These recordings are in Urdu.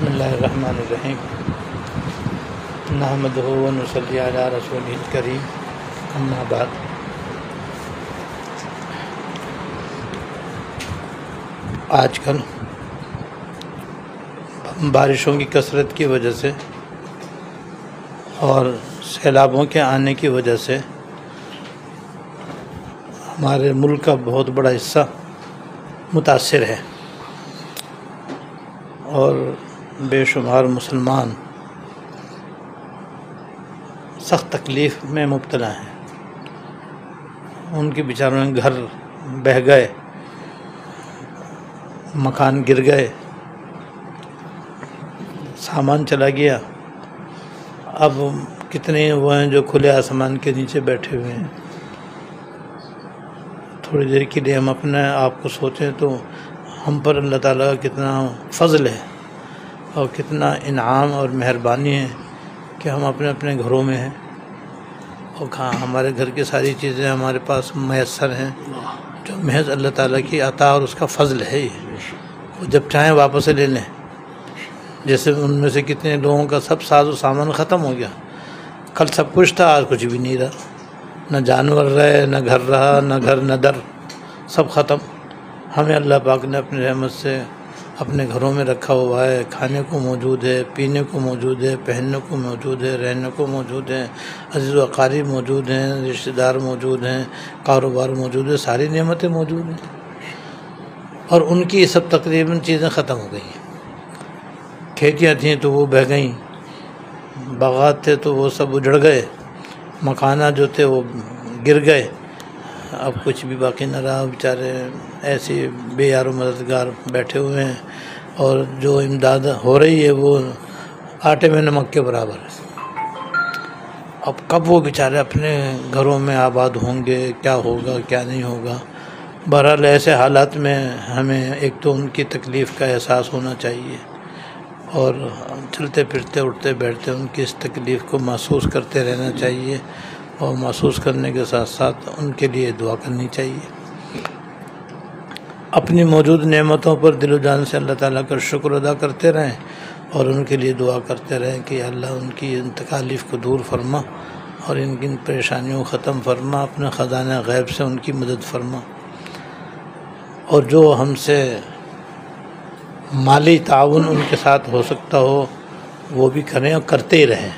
بسم اللہ الرحمن الرحیم نحمدہ و نصلی علی رسولہ الکریم اما بعد۔ آج کل بارشوں کی کثرت کی وجہ سے اور سیلابوں کے آنے کی وجہ سے ہمارے ملک کا بہت بڑا حصہ متاثر ہے اور بے شمار مسلمان سخت تکلیف میں مبتلا ہیں۔ ان کے بیچاروں کے گھر بہہ گئے، مکان گر گئے، سامان چلا گیا۔ اب کتنے وہ ہیں جو کھلے آسمان کے نیچے بیٹھے ہوئے ہیں۔ تھوڑی دیر کے لیے ہم اپنے آپ کو سوچیں تو ہم پر اللہ تعالیٰ کا کتنا فضل ہے اور کتنا انعام اور مہربانی ہے کہ ہم اپنے اپنے گھروں میں ہیں اور ہمارے گھر کی ساری چیزیں ہمارے پاس میسر ہیں، جو محض اللہ تعالیٰ کی عطا اور اس کا فضل ہے۔ یہ وہ جب چاہیں واپس لے لیں۔ جیسے ان میں سے کتنے لوگوں کا سب ساز و سامان ختم ہو گیا، کل سب کچھ تھا، آج کچھ بھی نہیں رہا، نہ جانور رہے، نہ گھر رہا، نہ گھر نہ در، سب ختم۔ ہمیں اللہ پاک نے اپنی رحمت سے اپنے گھروں میں رکھا ہوا ہے، کھانے کو موجود ہے، پینے کو موجود ہے، پہننے کو موجود ہے، رہنے کو موجود ہے، عزیز و اقارب موجود ہیں، رشتہ دار موجود ہیں، کاروبار موجود ہے، ساری نعمتیں موجود ہیں۔ اور ان کی سب تقریباً چیزیں ختم ہو گئی ہیں۔ کھیتیاں تھیں تو وہ بہہ گئیں، باغات تھے تو وہ سب اجڑ گئے، مکانات جو تھے وہ گر گئے، اب کچھ بھی باقی نہ رہا۔ بیچارے ایسے بے یار و مددگار بیٹھے ہوئے ہیں اور جو امداد ہو رہی ہے وہ آٹے میں نمک کے برابر ہے۔ اب کب وہ بیچارے اپنے گھروں میں آباد ہوں گے، کیا ہوگا کیا نہیں ہوگا۔ بہرحال ایسے حالات میں ہمیں ایک تو ان کی تکلیف کا احساس ہونا چاہیے اور چلتے پھرتے اٹھتے بیٹھتے ان کی اس تکلیف کو محسوس کرتے رہنا چاہیے اور محسوس کرنے کے ساتھ ساتھ ان کے لیے دعا کرنی چاہیے۔ اپنی موجود نعمتوں پر دل و جان سے اللہ تعالیٰ کا شکر ادا کرتے رہیں اور ان کے لیے دعا کرتے رہیں کہ اللہ ان کی ان تکالیف کو دور فرما اور ان کی پریشانیوں کو ختم فرما، اپنے خزانہ غیب سے ان کی مدد فرما، اور جو ہم سے مالی تعاون ان کے ساتھ ہو سکتا ہو وہ بھی کریں اور کرتے ہی رہیں۔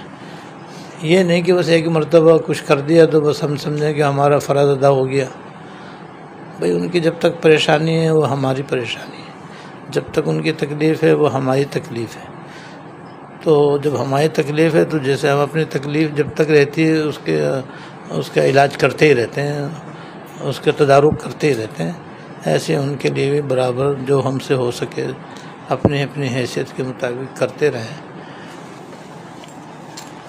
یہ نہیں کہ بس ایک مرتبہ کچھ کر دیا تو بس ہم سمجھیں کہ ہمارا فرض ادا ہو گیا۔ بھئی ان کی جب تک پریشانی ہے وہ ہماری پریشانی ہے، جب تک ان کی تکلیف ہے وہ ہماری تکلیف ہے۔ تو جب ہماری تکلیف ہے تو جیسے ہم اپنی تکلیف جب تک رہتی ہے اس کا علاج کرتے ہی رہتے ہیں، اس کا تدارک کرتے ہی رہتے ہیں، ایسے ان کے لیے بھی برابر جو ہم سے ہو سکے اپنی اپنی حیثیت کے مطابق کرتے رہیں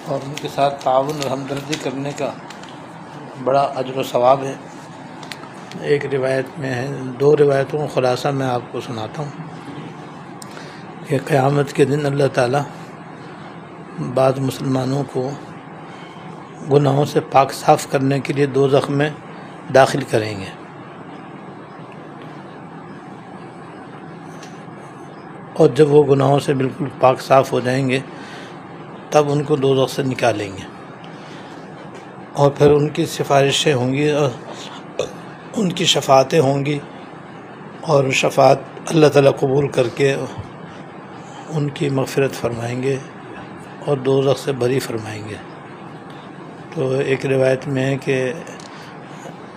اور ان کے ساتھ تعاون اور ہمدردی کرنے کا بڑا اجر و ثواب ہے۔ ایک روایت میں ہے، دو روایتوں کا خلاصہ میں آپ کو سناتا ہوں کہ قیامت کے دن اللہ تعالیٰ بعض مسلمانوں کو گناہوں سے پاک صاف کرنے کے لیے دوزخ میں داخل کریں گے، اور جب وہ گناہوں سے بالکل پاک صاف ہو جائیں گے تب ان کو دوزخ سے نکالیں گے، اور پھر ان کی سفارشیں ہوں گی اور ان کی شفاعتیں ہوں گی، اور شفاعت اللہ تعالیٰ قبول کر کے ان کی مغفرت فرمائیں گے اور دوزخ سے بری فرمائیں گے۔ تو ایک روایت میں ہے کہ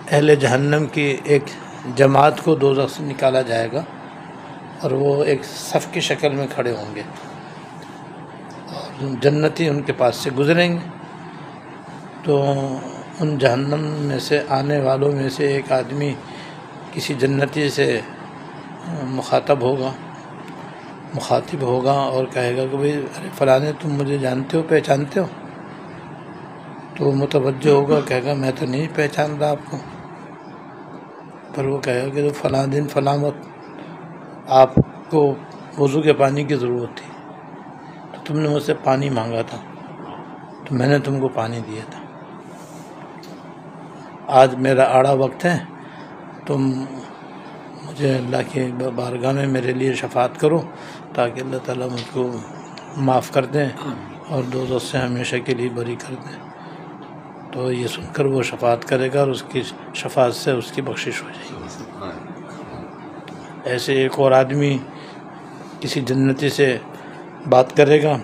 اہل جہنم کی ایک جماعت کو دوزخ سے نکالا جائے گا اور وہ ایک صف کی شکل میں کھڑے ہوں گے اور جنتی ان کے پاس سے گزریں گے۔ تو ان جہنم میں سے آنے والوں میں سے ایک آدمی کسی جنتی سے مخاطب ہوگا اور کہے گا کہ بھئی ارے فلانے تم مجھے جانتے ہو، پہچانتے ہو؟ تو وہ متوجہ ہوگا، کہے گا میں تو نہیں پہچان رہا آپ کو۔ پر وہ کہے گا کہ تو فلاں دن فلاں وقت آپ کو وضو کے پانی کی ضرورت تھی تو تم نے مجھ سے پانی مانگا تھا تو میں نے تم کو پانی دیا تھا، آج میرا آڑا وقت ہے، تم مجھے اللہ کی بارگاہ میں میرے لیے شفاعت کرو تاکہ اللہ تعالیٰ مجھ کو معاف کر دیں اور دوزخ سے ہمیشہ کے لیے بری کر دیں۔ تو یہ سن کر وہ شفاعت کرے گا اور اس کی شفاعت سے اس کی بخشش ہو جائے گی۔ ایسے ایک اور آدمی کسی جنتی سے بات کرے گا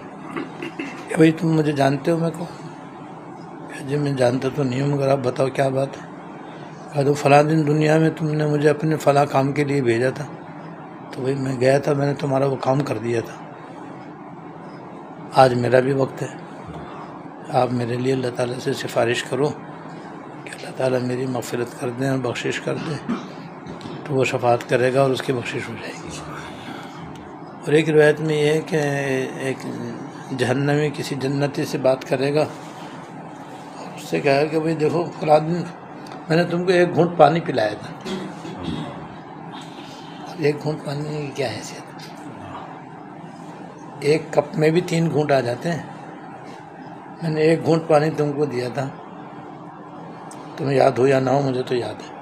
کہ بھئی تم مجھے جانتے ہو؟ میں کہوں جی میں جانتا تو نہیں ہوں، مگر آپ بتاؤ کیا بات ہے؟ کہا تو فلاں دن دنیا میں تم نے مجھے اپنے فلاں کام کے لیے بھیجا تھا، تو بھئی میں گیا تھا، میں نے تمہارا وہ کام کر دیا تھا۔ آج میرا بھی وقت ہے، آپ میرے لیے اللہ تعالیٰ سے سفارش کرو کہ اللہ تعالیٰ میری مغفرت کر دیں اور بخشش کر دیں۔ تو وہ شفاعت کرے گا اور اس کی بخشش ہو جائے گی۔ اور ایک روایت میں یہ ہے کہ ایک جہنمی کسی جنتی سے بات کرے گا اور اس سے کہا کہ بھئی دیکھو فلاں دن میں نے تم کو ایک گھونٹ پانی پلایا تھا، اب ایک گھونٹ پانی کی کیا حیثیت؟ ایک کپ میں بھی 3 گھونٹ آ جاتے ہیں، میں نے ایک گھونٹ پانی تم کو دیا تھا، تمہیں یاد ہو یا نہ ہو مجھے تو یاد ہے۔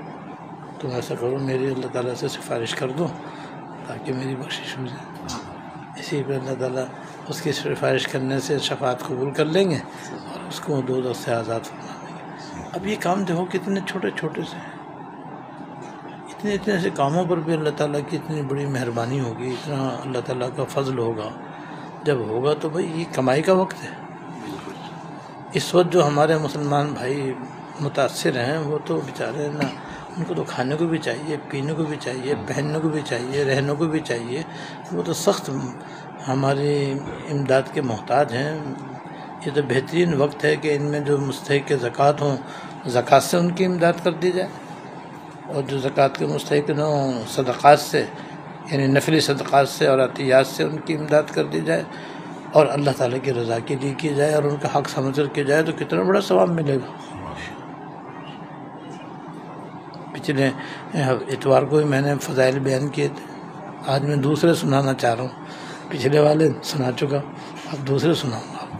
تم ایسا کرو میری اللہ تعالیٰ سے سفارش کر دو تاکہ میری بخشش ہو جائے۔ اسی پر اللہ تعالیٰ اس کی سفارش کرنے سے شفاعت قبول کر لیں گے اور اس کو دوزخ سے آزاد فرما دیں گے۔ اب یہ کام دیکھو کتنے چھوٹے چھوٹے سے ہیں، اتنے سے کاموں پر بھی اللہ تعالیٰ کی اتنی بڑی مہربانی ہوگی، اتنا اللہ تعالیٰ کا فضل ہوگا۔ جب ہوگا تو بھئی یہ کمائی کا وقت ہے۔ اس وقت جو ہمارے مسلمان بھائی متاثر ہیں وہ تو بیچارے نا، ان کو تو کھانے کو بھی چاہیے، پینے کو بھی چاہیے، پہننے کو بھی چاہیے، رہنے کو بھی چاہیے، وہ تو سخت ہماری امداد کے محتاج ہیں۔ یہ تو بہترین وقت ہے کہ ان میں جو مستحق زکوٰۃ ہوں، زکوٰۃ سے ان کی امداد کر دی جائے، اور جو زکوٰۃ کے مستحق نہ ہوں صدقات سے، یعنی نفلی صدقات سے اور عطیات سے ان کی امداد کر دی جائے اور اللہ تعالیٰ کی رضا کے لیے کی جائے اور ان کا حق سمجھ کر کی جائے تو کتنا بڑا ثواب ملے گا۔ پچھلے اتوار کو ہی میں نے فضائل بیان کیے تھے، آج میں دوسرے سنانا چاہ رہا ہوں، پچھلے والے سنا چکا، اب دوسرے سناؤں گا آپ کو۔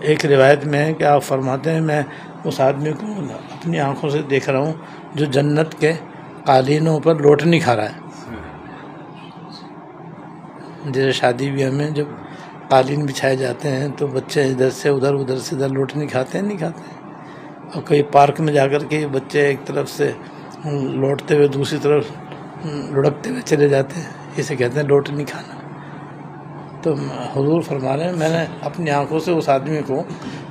ایک روایت میں ہے کہ آپ فرماتے ہیں میں اس آدمی کو اپنی آنکھوں سے دیکھ رہا ہوں جو جنت کے قالینوں پر روٹنی کھا رہا ہے۔ جیسے شادی بیاہ میں جب قالین بچھائے جاتے ہیں تو بچے ادھر سے ادھر، ادھر سے ادھر روٹنی کھاتے ہیں، نہیں کھاتے ہیں؟ اور کئی پارک میں جا کر کے بچے ایک طرف سے لوٹتے ہوئے دوسری طرف لڑکتے ہوئے چلے جاتے ہیں، اسے کہتے ہیں روٹنی کھانا۔ تو حضور فرما رہے ہیں میں نے اپنی آنکھوں سے اس آدمی کو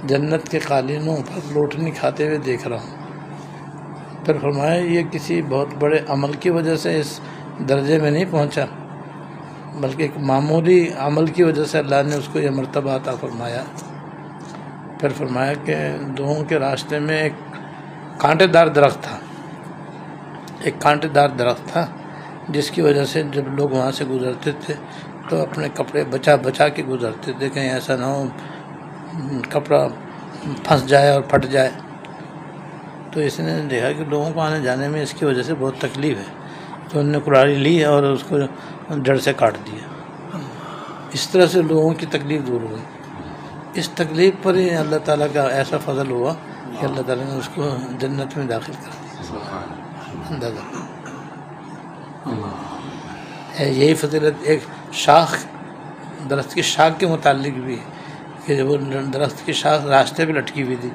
جنت کے قالینوں پر روٹنی کھاتے ہوئے دیکھ رہا ہوں۔ پھر فرمایا یہ کسی بہت بڑے عمل کی وجہ سے اس درجے میں نہیں پہنچا، بلکہ ایک معمولی عمل کی وجہ سے اللہ نے اس کو یہ مرتبہ عطا فرمایا۔ پھر فرمایا کہ دوہوں کے راستے میں ایک کانٹے دار درخت تھا، ایک کانٹے دار درخت تھا جس کی وجہ سے جب لوگ وہاں سے گزرتے تھے تو اپنے کپڑے بچا بچا کے گزرتے تھے، کہیں ایسا نہ ہو کپڑا پھنس جائے اور پھٹ جائے۔ تو اس نے دیکھا کہ لوگوں کو آنے جانے میں اس کی وجہ سے بہت تکلیف ہے، تو انہوں نے کراڑی لی اور اس کو جڑ سے کاٹ دیا۔ اس طرح سے لوگوں کی تکلیف دور ہوئی۔ اس تکلیف پر ہی اللہ تعالیٰ کا ایسا فضل ہوا کہ اللہ تعالیٰ نے اس کو جنت میں داخل کر دیا۔ اندازہ یہی فضیلت ایک شاخ، درخت کی شاخ کے متعلق بھی ہے کہ جب وہ درخت کی شاخ راستے پہ لٹکی ہوئی تھی،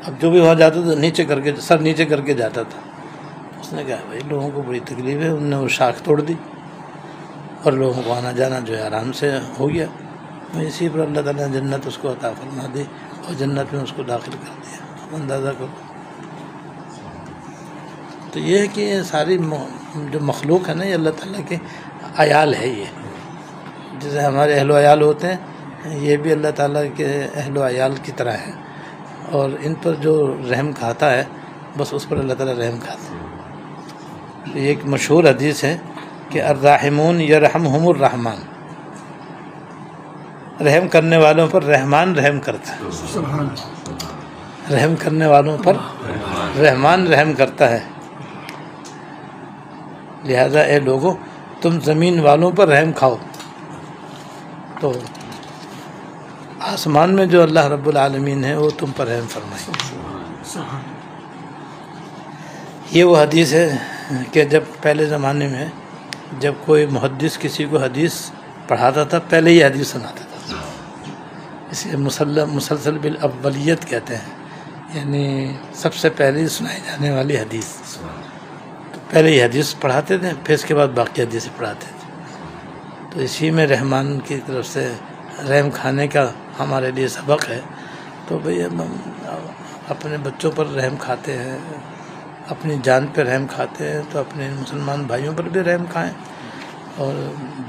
اب جو بھی وہاں جاتا تھا نیچے کر کے سر نیچے کر کے جاتا تھا۔ اس نے کہا بھائی لوگوں کو بڑی تکلیف ہے، انہوں نے وہ شاخ توڑ دی اور لوگوں کو آنا جانا جو ہے آرام سے ہو گیا۔ اسی پر اللہ تعالیٰ نے جنت اس کو عطا فرما دی اور جنت میں اس کو داخل کر دیا۔ اندازہ کرو۔ تو یہ ہے کہ یہ ساری جو مخلوق ہے نا یہ اللہ تعالیٰ کے عیال ہے، یہ جیسے ہمارے اہل و عیال ہوتے ہیں یہ بھی اللہ تعالیٰ کے اہل و عیال کی طرح ہے، اور ان پر جو رحم کھاتا ہے بس اس پر اللہ تعالیٰ رحم کھاتا ہے۔ یہ ایک مشہور حدیث ہے کہ الراحمون یرحمہم الرحمن، رحم کرنے والوں پر رحمان رحم کرتا ہے، رحم کرنے والوں پر رحمان رحم کرتا ہے۔ لہذا اے لوگو تم زمین والوں پر رحم کھاؤ، تو آسمان میں جو اللہ رب العالمین ہے وہ تم پر رحم فرمائے۔ یہ وہ حدیث ہے کہ جب پہلے زمانے میں جب کوئی محدث کسی کو حدیث پڑھاتا تھا پہلے ہی حدیث سناتا تھا، اسے مسلسل بالاولیت کہتے ہیں، یعنی سب سے پہلے سنائی جانے والی حدیث، تو پہلے ہی حدیث پڑھاتے تھے، پھر اس کے بعد باقی حدیث پڑھاتے تھے۔ تو اسی میں رحمان کی طرف سے رحم کھانے کا ہمارے لیے سبق ہے۔ تو بھئی ہم اپنے بچوں پر رحم کھاتے ہیں، اپنی جان پہ رحم کھاتے ہیں، تو اپنے مسلمان بھائیوں پر بھی رحم کھائیں، اور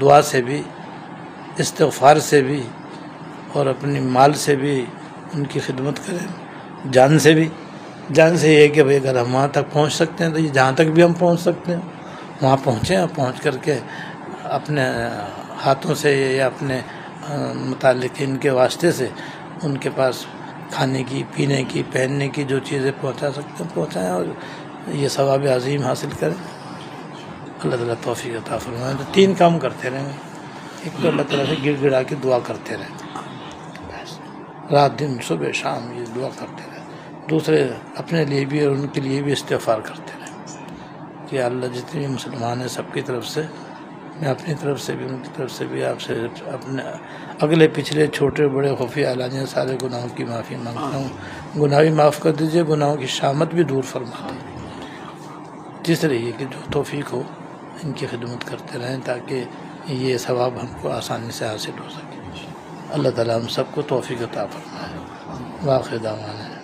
دعا سے بھی، استغفار سے بھی، اور اپنی مال سے بھی ان کی خدمت کریں، جان سے بھی۔ جان سے یہ ہے کہ بھئی اگر ہم وہاں تک پہنچ سکتے ہیں تو یہ جہاں تک بھی ہم پہنچ سکتے ہیں وہاں پہنچیں، اور پہنچ کر کے اپنے ہاتھوں سے یا اپنے متعلقین کے واسطے سے ان کے پاس کھانے کی، پینے کی، پہننے کی جو چیزیں پہنچا سکتے ہیں پہنچائیں، اور یہ ثواب عظیم حاصل کریں۔ اللہ تعالیٰ توفیق عطا فرمائے۔ تو 3 کام کرتے رہیں، ایک تو اللہ تعالیٰ سے گڑ گڑا کے دعا کرتے رہیں، رات دن صبح شام یہ دعا کرتے رہیں۔ دوسرے اپنے لیے بھی اور ان کے لیے بھی استغفار کرتے رہیں کہ اللہ جتنے مسلمان ہیں سب کی طرف سے، میں اپنی طرف سے بھی ان کی طرف سے بھی آپ سے اپنے اگلے پچھلے چھوٹے بڑے خفیہ علانیہ سارے گناہوں کی معافی مانگتا ہوں۔ گناہ بھی معاف کر دیجیے، گناہوں کی شامت بھی دور فرما دیجیے۔ تیسرے یہ کہ جو توفیق ہو ان کی خدمت کرتے رہیں تاکہ یہ ثواب ہم کو آسانی سے حاصل ہو سکے۔ اللہ تعالیٰ ہم سب کو توفیق عطا فرمائے۔ واخر دعوانا